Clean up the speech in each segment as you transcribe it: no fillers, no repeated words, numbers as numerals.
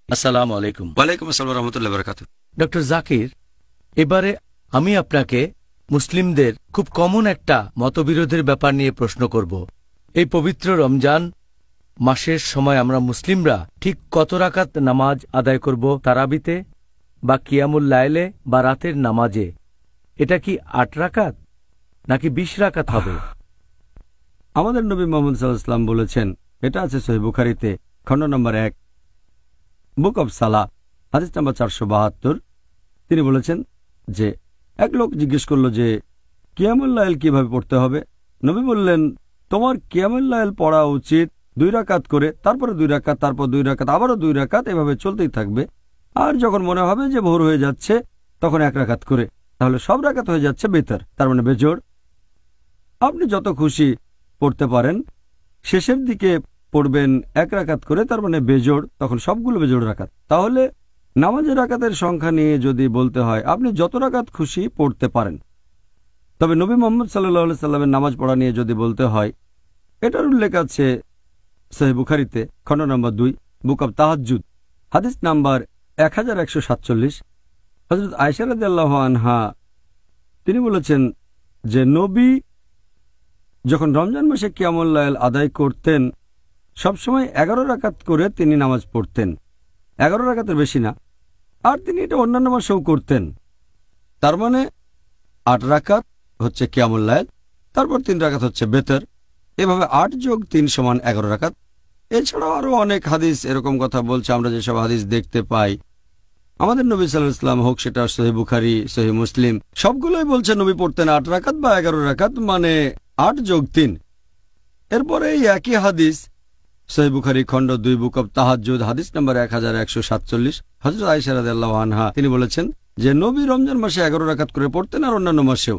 আসসালামু আলাইকুম। ওয়ালাইকুম আসসালাম রহমতুল্লাহ বারাকাতুহু। ডক্টর জাকির, এবারে আমি আপনাকে মুসলিমদের খুব কমন একটা মতবিরোধের ব্যাপার নিয়ে প্রশ্ন করব। এই পবিত্র রমজান মাসের সময় আমরা মুসলিমরা ঠিক কত রাকাত নামাজ আদায় করব? তারাবিতে বা কিয়ামুল লাইলে বা রাতের নামাজে এটা কি ৮ রাকাত নাকি ২০ রাকাত হবে? আমাদের নবী মুহাম্মদ সাল্লাল্লাহু আলাইহি ওয়াসাল্লাম বলেছেন, এটা আছে সহিহ বুখারীতে খণ্ড নম্বর ১ বুক অব সালাহ হাদিস নম্বর ৪৭২। তিনি বলেছেন যে এক লোক জিজ্ঞেস করল যে কিয়ামুল লাইল কিভাবে পড়তে হবে। নবী বললেন, তোমার কিয়ামুল লাইল পড়া উচিত ২ রাকাত করে, তারপরে ২ রাকাত, তারপর ২ রাকাত, আবারও ২ রাকাত, এভাবে চলতেই থাকবে। আর যখন মনে হবে যে ভোর হয়ে যাচ্ছে তখন ১ রাকাত করে, তাহলে সব রাকাত হয়ে যাচ্ছে বেতর, তার মানে বেজোড়। আপনি যত খুশি পড়তে পারেন, শেষের দিকে পড়বেন ১ রাকাত করে, তার মানে বেজোড়, তখন সবগুলো বেজোড় রাকাত। তাহলে নামাজের রাকাতের সংখ্যা নিয়ে যদি বলতে হয়, আপনি যত রাকাত খুশি পড়তে পারেন। তবে নবী মুহাম্মদ সাল্লাল্লাহু আলাইহি সাল্লামের নামাজ পড়া নিয়ে যদি বলতে হয়, এটার উল্লেখ আছে সহিহ বুখারীতে খণ্ড নম্বর ২ বুক অব তাহাজ্জুদ হাদিস নাম্বার ১১৪৭। হযরত আয়েশা রাদিয়াল্লাহু আনহা তিনি বলেছেন যে নবী যখন রমজান মাসে কিয়ামুল লাইল আদায় করতেন, সবসময় ১১ রাকাত করে তিনি নামাজ পড়তেন, ১১ রাকাতের বেশি না। আর তিনি এটা অন্যান্য মাসেও করতেন। তার মানে ৮ রাকাত হচ্ছে কিয়ামুল লাইল, তারপর ৩ রাকাত হচ্ছে বেতর, এভাবে ৮ যোগ ৩ সমান ১১ রাকাত। এছাড়াও আরও অনেক হাদিস এরকম কথা বলছে। আমরা যেসব হাদিস দেখতে পাই, আমাদের নবী সাল্লাল্লাহু আলাইহি ওয়াসাল্লাম হোক সেটা সহিহ বুখারী, সহিহ মুসলিম, সবগুলোই বলছে নবী পড়তেন ৮ রাকাত বা ১১ রাকাত, মানে ৮ যোগ ৩। এরপরে এই একই হাদিস সহিহ বুখারী খণ্ড ২ বুক অব তাহাজ্জুদ হাদিস নম্বর ১১৪৭। হযরত আয়েশা রাদিয়াল্লাহু আনহা তিনি বলেছেন যে নবী রমজান মাসে ১১ রাকাত করে পড়তেন, আর অন্যান্য মাসেও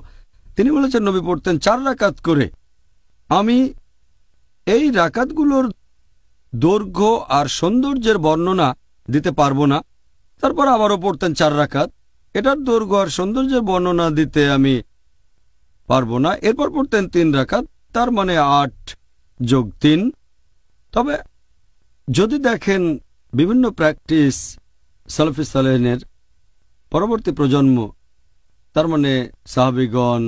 তিনি বলেছেন নবী পড়তেন ৪ রাকাত করে। আমি এই রাকাতগুলোর দৈর্ঘ্য আর সৌন্দর্যের বর্ণনা দিতে পারবো না। তারপর আবারও পড়তেন ৪ রাকাত, এটার দৈর্ঘ্য আর সৌন্দর্যের বর্ণনা দিতে আমি পারবো না। এরপর পড়তেন ৩ রাকাত, তার মানে ৮ যোগ ৩। তবে যদি দেখেন বিভিন্ন প্র্যাকটিস সালাফি সালেহিনের পরবর্তী প্রজন্ম, তার মানে সাহাবীগণ,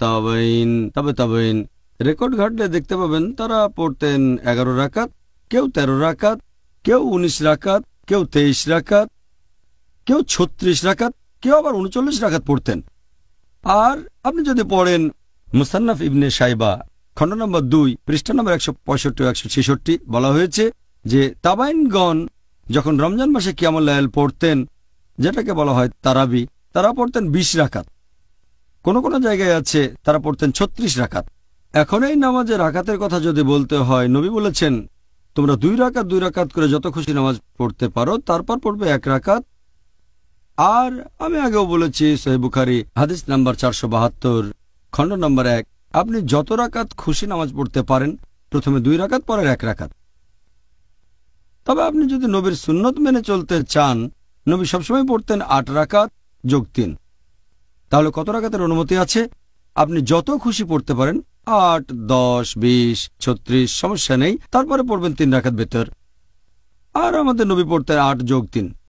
তাবেঈন, তাবেঈন, রেকর্ড ঘাটলে দেখতে পাবেন তারা পড়তেন ১১ রাকাত, কেউ ১৩ রাকাত, কেউ ১৯ রাকাত, কেউ ২৩ রাকাত, কেউ ৩৬ রাকাত, কেউ আবার ৩৯ রাকাত পড়তেন। আর আপনি যদি পড়েন মুসান্নাফ ইবনে শাইবা খণ্ড নম্বর ২ পৃষ্ঠা নম্বর ১৬৫ ও ১৬৬, বলা হয়েছে যে তাবাইনগণ যখন রমজান মাসে কিয়ামুল লাইল পড়তেন, যেটাকে বলা হয় তারাবি, তারা পড়তেন ২০ রাকাত। কোন কোন জায়গায় আছে তারা পড়তেন ৩৬ রাকাত। এখন এই নামাজের রাকাতের কথা যদি বলতে হয়, নবী বলেছেন তোমরা ২ রাকাত করে যত খুশি নামাজ পড়তে পারো, তারপর পড়বে ১ রাকাত। আর আমি আগেও বলেছি সহিহ বুখারী হাদিস নাম্বার ৪৭২ খণ্ড নম্বর ১, আপনি যত রাকাত খুশি নামাজ পড়তে পারেন, প্রথমে ২ রাকাত, পরের ১ রাকাত। তবে আপনি যদি নবীর সুন্নত মেনে চলতে চান, নবী সবসময় পড়তেন ৮ রাকাত যোগ ৩। তাহলে কত রাকাতের অনুমতি আছে? আপনি যত খুশি পড়তে পারেন, ৮, ১০, ২০, ৩৬, সমস্যা নেই। তারপরে পড়বেন ৩ রাকাত বেতর। আর আমাদের নবী পড়তেন ৮ যোগ ৩।